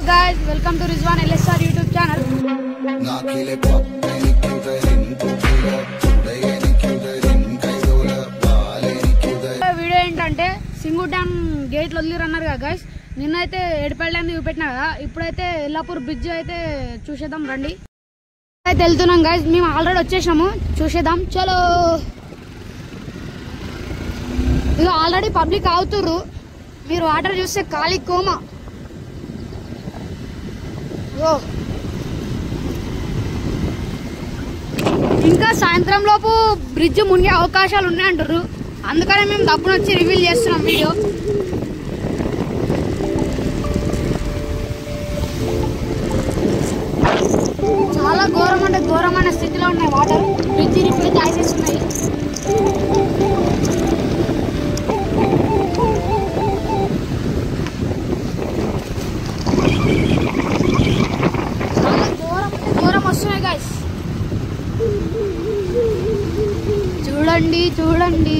guys, welcome to Rizwan LSR YouTube channel. Video ఏంటంటే Singh dam గేట్లు వదిలిరన్నారు కదా గైస్. నిన్నైతే ఏడుపల్లి చూపెట్టినా కదా, ఇప్పుడైతే ఎల్లాపూర్ బ్రిడ్జ్ అయితే చూసేద్దాం రండి. అయితే వెళ్తున్నాం గైస్, మేము ఆల్రెడీ వచ్చేసాము, చూసేద్దాం చలో. ఇక ఆల్రెడీ పబ్లిక్ అవుతుర్రు, మీరు వాటర్ చూస్తే ఖాళీ కోమా. ఇంకా సాయంత్రం లోపు బ్రిడ్జ్ మునిగే అవకాశాలు ఉన్నాయంటారు, అందుకనే మేము దప్పున వచ్చి రివీల్ చేస్తున్నాం వీడియో. చాలా ఘోరం అంటే ఘోరమైన స్థితిలో ఉన్నాయి వాటర్, బ్రిడ్జ్ ఇప్పుడే దాచేస్తున్నాయి. చూడండి చూడండి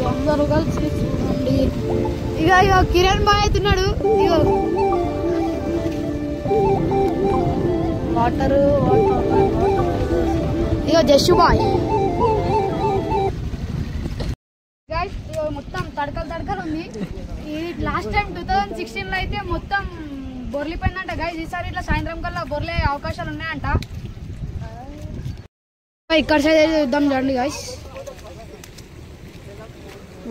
అందరూ కలిసి చూడండి. ఇక కిరణ్ బాయ్ అవుతున్నాడు. వాటర్ ఇక జస్ట్ బాయ్ గైస్. మొత్తం తడకలు ఉంది. ఈ లాస్ట్ టైం 2016 లో అయితే మొత్తం బొర్లిపోయిందంట గైస్. ఈసారి ఇట్లా సాయంత్రం కల్లా బొర్లే అవకాశాలు ఉన్నాయంట. ఇక్కడ సైడ్ చూద్దాం చూడండి గైస్.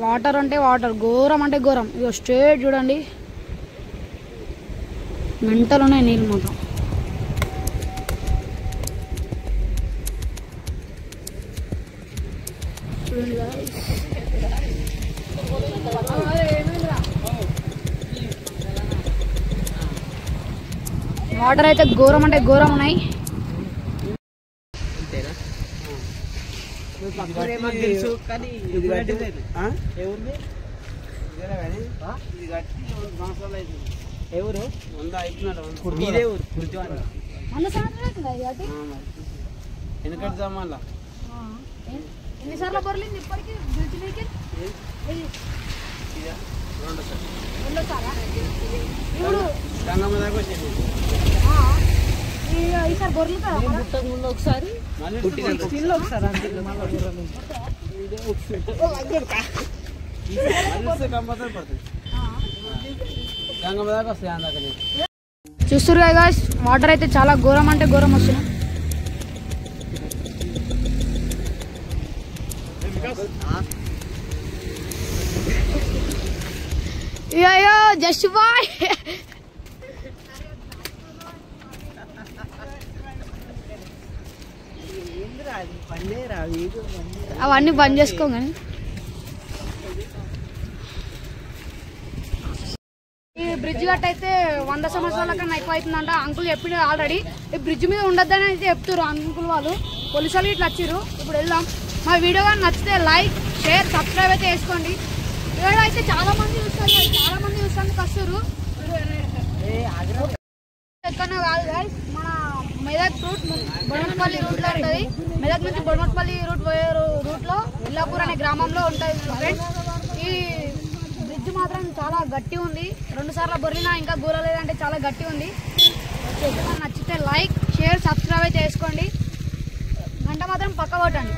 వాటర్ అంటే వాటర్, ఘోరం అంటే ఘోరం. ఇక స్ట్రేట్ చూడండి, మెంటలు ఉన్నాయి నీళ్ళు మాత్రం. చూడండి వాటర్ అయితే ఘోరం అంటే ఘోరం ఉన్నాయి. ఎన్నిసార్లు బొర్లింది ఇప్పటికి బ్రిడ్జ్ మీకే? ఈసారి బొర్లుతారా ముందు ఒకసారి? చూస్తారు కదా వాటర్ అయితే చాలా ఘోరం అంటే ఘోరం వస్తున్నాయి. అయ్యో జస్ట్ బాయ్. అవన్నీ బంద్ చేసుకో కానీ ఈ బ్రిడ్జ్ గట్ట అయితే 100 సంవత్సరాల కన్నా ఎక్కువ అవుతుందంట. అంకుల్ చెప్పిండు ఆల్రెడీ, ఈ బ్రిడ్జ్ మీద ఉండొద్దని అయితే చెప్తారు అంకుల్ వాళ్ళు. పోలీసు వాళ్ళు ఇట్లా వచ్చారు. ఇప్పుడు వెళ్దాం. మా వీడియో కానీ నచ్చితే లైక్ షేర్ సబ్స్క్రైబ్ అయితే చేసుకోండి. వీడియో అయితే చాలా మంది చూస్తానికి వస్తారు. ఎక్కడో కాదు గైస్, మన మెదక్ రూట్ బొడమట్పల్లి రూట్లో ఉంటుంది. మెదక్ నుంచి బొడమట్పల్లి రూట్ పోయే రూట్లో ఎల్లాపూర్ అనే గ్రామంలో ఉంటుంది ఫ్రెండ్స్. ఈ బ్రిడ్జ్ మాత్రం చాలా గట్టి ఉంది. 2 సార్లు బొర్లినా ఇంకా గూరలేదంటే చాలా గట్టి ఉంది. నచ్చితే లైక్ షేర్ సబ్స్క్రైబ్ అయితే చేసుకోండి. గంట మాత్రం పక్క కొట్టండి.